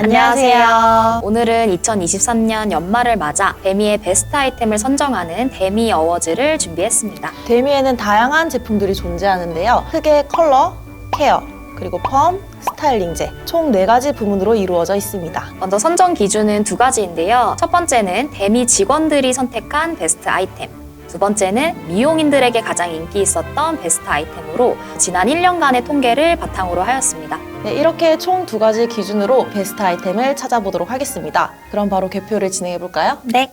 안녕하세요. 오늘은 2023년 연말을 맞아 데미의 베스트 아이템을 선정하는 데미 어워즈를 준비했습니다. 데미에는 다양한 제품들이 존재하는데요. 크게 컬러, 케어, 그리고 펌, 스타일링제 총 4가지 부문으로 이루어져 있습니다. 먼저 선정 기준은 2가지인데요. 첫 번째는 데미 직원들이 선택한 베스트 아이템. 두 번째는 미용인들에게 가장 인기 있었던 베스트 아이템으로 지난 1년간의 통계를 바탕으로 하였습니다. 네, 이렇게 총 2가지 기준으로 베스트 아이템을 찾아보도록 하겠습니다. 그럼 바로 개표를 진행해 볼까요? 네.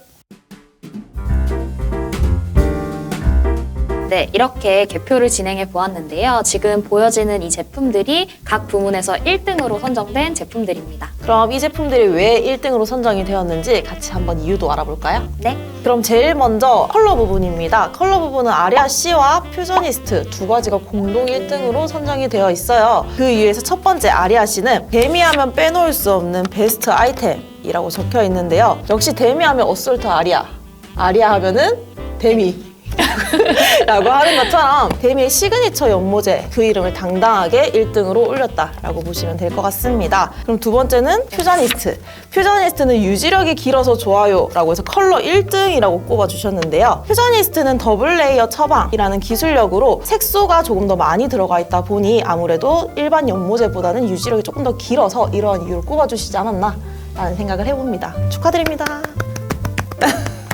네, 이렇게 개표를 진행해 보았는데요. 지금 보여지는 이 제품들이 각 부문에서 1등으로 선정된 제품들입니다. 그럼 이 제품들이 왜 1등으로 선정이 되었는지 같이 한번 이유도 알아볼까요? 네. 그럼 제일 먼저 컬러 부분입니다. 컬러 부분은 아리아 C와 퓨저니스트 2가지가 공동 1등으로 선정이 되어 있어요. 그 이유에서 첫 번째 아리아 C는 데미하면 빼놓을 수 없는 베스트 아이템이라고 적혀 있는데요. 역시 데미하면 어솔트 아리아, 아리아 하면은 데미 라고 하는 것처럼 데미의 시그니처 연모제 그 이름을 당당하게 1등으로 올렸다라고 보시면 될 것 같습니다. 그럼 두 번째는 퓨저니스트. 퓨저니스트는 유지력이 길어서 좋아요 라고 해서 컬러 1등이라고 꼽아주셨는데요. 퓨저니스트는 더블 레이어 처방이라는 기술력으로 색소가 조금 더 많이 들어가 있다 보니 아무래도 일반 연모제보다는 유지력이 조금 더 길어서 이러한 이유를 꼽아주시지 않았나 라는 생각을 해봅니다. 축하드립니다.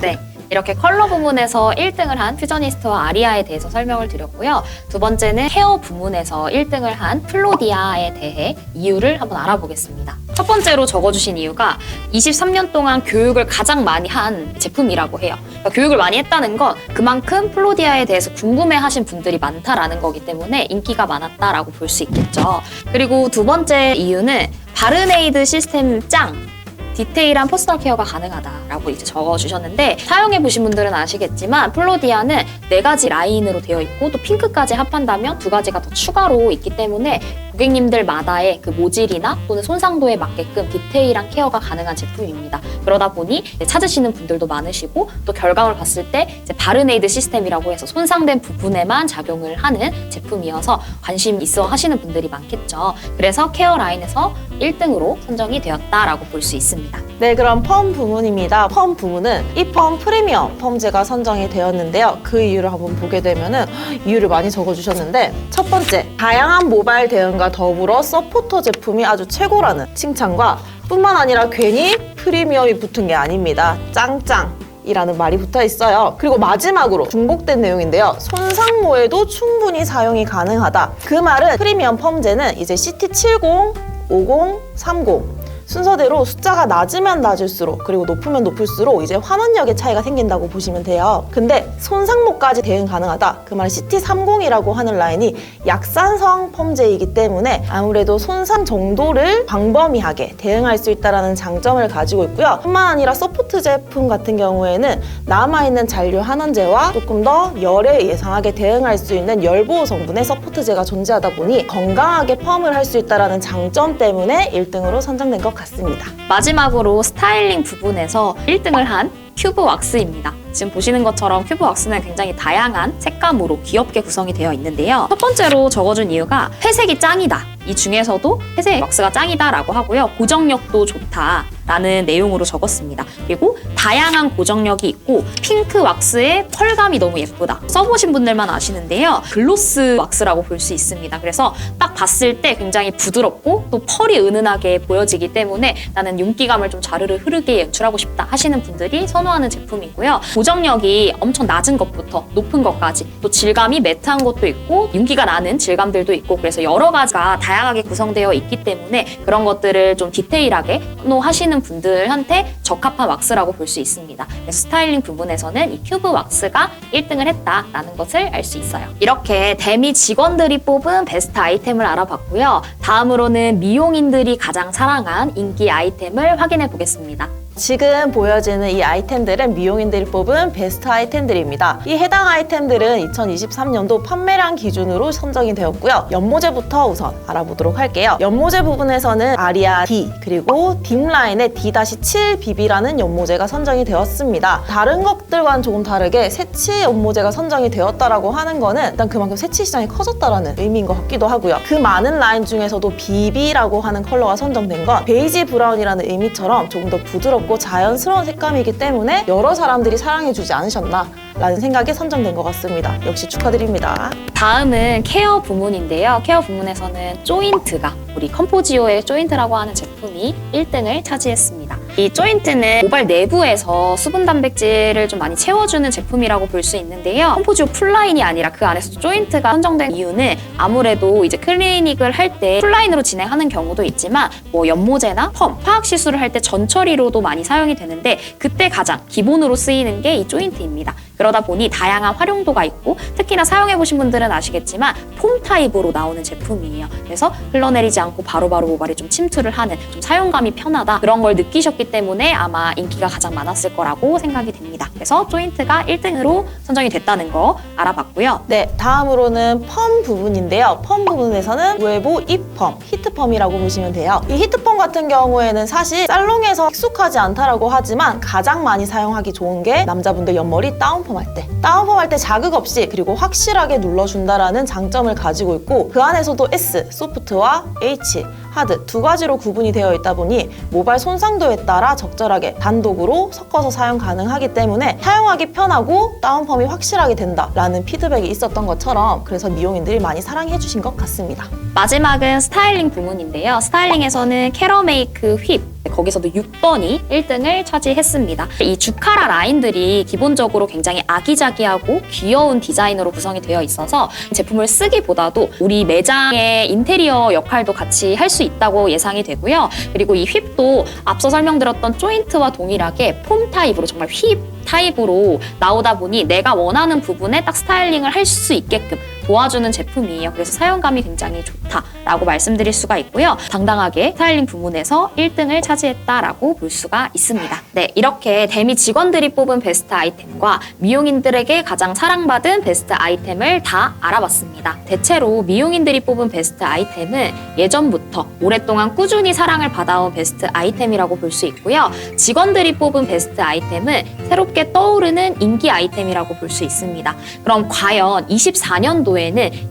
네. 이렇게 컬러 부문에서 1등을 한 퓨저니스트와 아리아에 대해서 설명을 드렸고요. 두 번째는 헤어 부문에서 1등을 한 플로디아에 대해 이유를 한번 알아보겠습니다. 첫 번째로 적어주신 이유가 23년 동안 교육을 가장 많이 한 제품이라고 해요. 그러니까 교육을 많이 했다는 건 그만큼 플로디아에 대해서 궁금해하신 분들이 많다라는 거기 때문에 인기가 많았다라고 볼 수 있겠죠. 그리고 두 번째 이유는 바르네이드 시스템 짱! 디테일한 퍼스널 케어가 가능하다라고 이제 적어주셨는데 사용해보신 분들은 아시겠지만 플로디아는 4가지 라인으로 되어 있고 또 핑크까지 합한다면 2가지가 더 추가로 있기 때문에 고객님들마다의 그 모질이나 또는 손상도에 맞게끔 디테일한 케어가 가능한 제품입니다. 그러다 보니 찾으시는 분들도 많으시고 또 결과물 봤을 때 이제 바르네이드 시스템이라고 해서 손상된 부분에만 작용을 하는 제품이어서 관심 있어 하시는 분들이 많겠죠. 그래서 케어 라인에서 1등으로 선정이 되었다라고 볼 수 있습니다. 네, 그럼 펌 부문입니다. 펌 부문은 이 펌 프리미엄 펌제가 선정이 되었는데요. 그 이유를 한번 보게 되면은 이유를 많이 적어주셨는데 첫 번째, 다양한 모바일 대응과 더불어 서포터 제품이 아주 최고라는 칭찬과 뿐만 아니라 괜히 프리미엄이 붙은 게 아닙니다. 짱짱! 이라는 말이 붙어 있어요. 그리고 마지막으로 중복된 내용인데요. 손상모에도 충분히 사용이 가능하다. 그 말은 프리미엄 펌제는 이제 CT70, 50, 30 순서대로 숫자가 낮으면 낮을수록 그리고 높으면 높을수록 이제 환원력의 차이가 생긴다고 보시면 돼요. 근데 손상모까지 대응 가능하다. 그 말은 CT30이라고 하는 라인이 약산성 펌제이기 때문에 아무래도 손상 정도를 광범위하게 대응할 수 있다는 장점을 가지고 있고요. 뿐만 아니라 서포트 제품 같은 경우에는 남아있는 잔류 환원제와 조금 더 열에 예상하게 대응할 수 있는 열보호 성분의 서포트제가 존재하다 보니 건강하게 펌을 할 수 있다는 장점 때문에 1등으로 선정된 것 같습니다. 마지막으로 스타일링 부분에서 1등을 한 큐브 왁스입니다. 지금 보시는 것처럼 큐브 왁스는 굉장히 다양한 색감으로 귀엽게 구성이 되어 있는데요. 첫 번째로 적어준 이유가 회색이 짱이다. 이 중에서도 회색 왁스가 짱이다라고 하고요. 고정력도 좋다라는 내용으로 적었습니다. 그리고 다양한 고정력이 있고 핑크 왁스의 펄감이 너무 예쁘다. 써보신 분들만 아시는데요. 글로스 왁스라고 볼 수 있습니다. 그래서 딱 봤을 때 굉장히 부드럽고 또 펄이 은은하게 보여지기 때문에 나는 윤기감을 좀 자르르 흐르게 연출하고 싶다 하시는 분들이 선호하는 제품이고요. 고정력이 엄청 낮은 것부터 높은 것까지 또 질감이 매트한 것도 있고 윤기가 나는 질감들도 있고 그래서 여러 가지가 다양하게 구성되어 있기 때문에 그런 것들을 좀 디테일하게 선호하시는 분들한테 적합한 왁스라고 볼 수 있습니다. 그래서 스타일링 부분에서는 이 큐브 왁스가 1등을 했다라는 것을 알 수 있어요. 이렇게 데미 직원들이 뽑은 베스트 아이템을 알아봤고요. 다음으로는 미용인들이 가장 사랑한 인기 아이템을 확인해 보겠습니다. 지금 보여지는 이 아이템들은 미용인들이 뽑은 베스트 아이템들입니다. 이 해당 아이템들은 2023년도 판매량 기준으로 선정이 되었고요. 연모제부터 우선 알아보도록 할게요. 연모제 부분에서는 아리아 D 그리고 딥라인의 D-7 BB라는 연모제가 선정이 되었습니다. 다른 것들과는 조금 다르게 새치 연모제가 선정이 되었다라고 하는 거는 일단 그만큼 새치 시장이 커졌다라는 의미인 것 같기도 하고요. 그 많은 라인 중에서도 BB라고 하는 컬러가 선정된 건 베이지 브라운이라는 의미처럼 조금 더 부드럽고 자연스러운 색감이기 때문에 여러 사람들이 사랑해주지 않으셨나 라는 생각에 선정된 것 같습니다. 역시 축하드립니다. 다음은 케어 부문인데요. 케어 부문에서는 조인트가 우리 컴포지오의 조인트라고 하는 제품이 1등을 차지했습니다. 이 조인트는 모발 내부에서 수분 단백질을 좀 많이 채워주는 제품이라고 볼 수 있는데요. 컴포지오 풀라인이 아니라 그 안에서도 조인트가 선정된 이유는 아무래도 이제 클리닉을 할 때 풀라인으로 진행하는 경우도 있지만 뭐 연모제나 펌, 화학 시술을 할 때 전처리로도 많이 사용이 되는데 그때 가장 기본으로 쓰이는 게 이 조인트입니다. 그러다 보니 다양한 활용도가 있고 특히나 사용해보신 분들은 아시겠지만 폼 타입으로 나오는 제품이에요. 그래서 흘러내리지 않고 바로바로 모발에 좀 침투를 하는 좀 사용감이 편하다 그런 걸 느끼셨기 때문에 아마 인기가 가장 많았을 거라고 생각이 됩니다. 그래서 조인트가 1등으로 선정이 됐다는 거 알아봤고요. 네, 다음으로는 펌 부분인데요. 펌 부분에서는 외부 입펌, 히트펌이라고 보시면 돼요. 이 히트펌 같은 경우에는 사실 살롱에서 익숙하지 않다라고 하지만 가장 많이 사용하기 좋은 게 남자분들 옆머리 다운펌 할 때. 다운펌 할 때 자극 없이 그리고 확실하게 눌러준다라는 장점을 가지고 있고 그 안에서도 S, 소프트와 H, 하드 두 가지로 구분이 되어 있다 보니 모발 손상도에 따라 적절하게 단독으로 섞어서 사용 가능하기 때문에 사용하기 편하고 다운펌이 확실하게 된다라는 피드백이 있었던 것처럼 그래서 미용인들이 많이 사랑해 주신 것 같습니다. 마지막은 스타일링 부문인데요. 스타일링에서는 캐러메이크 휩 거기서도 6번이 1등을 차지했습니다. 이 주카라 라인들이 기본적으로 굉장히 아기자기하고 귀여운 디자인으로 구성이 되어 있어서 제품을 쓰기보다도 우리 매장의 인테리어 역할도 같이 할 수 있다고 예상이 되고요. 그리고 이 휩도 앞서 설명드렸던 조인트와 동일하게 폼 타입으로 정말 휩 타입으로 나오다 보니 내가 원하는 부분에 딱 스타일링을 할 수 있게끔 도와주는 제품이에요. 그래서 사용감이 굉장히 좋다라고 말씀드릴 수가 있고요. 당당하게 스타일링 부문에서 1등을 차지했다라고 볼 수가 있습니다. 네, 이렇게 데미 직원들이 뽑은 베스트 아이템과 미용인들에게 가장 사랑받은 베스트 아이템을 다 알아봤습니다. 대체로 미용인들이 뽑은 베스트 아이템은 예전부터 오랫동안 꾸준히 사랑을 받아온 베스트 아이템이라고 볼 수 있고요. 직원들이 뽑은 베스트 아이템은 새롭게 떠오르는 인기 아이템이라고 볼 수 있습니다. 그럼 과연 24년도에는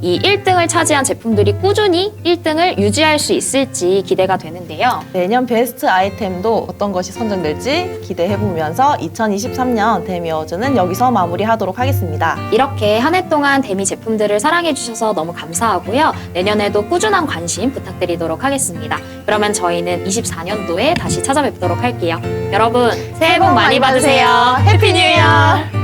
이 1등을 차지한 제품들이 꾸준히 1등을 유지할 수 있을지 기대가 되는데요. 내년 베스트 아이템도 어떤 것이 선정될지 기대해보면서 2023년 데미 어워즈는 여기서 마무리하도록 하겠습니다. 이렇게 한 해 동안 데미 제품들을 사랑해주셔서 너무 감사하고요. 내년에도 꾸준한 관심 부탁드리도록 하겠습니다. 그러면 저희는 24년도에 다시 찾아뵙도록 할게요. 여러분 새해 복 많이 받으세요. 해피 뉴 이어!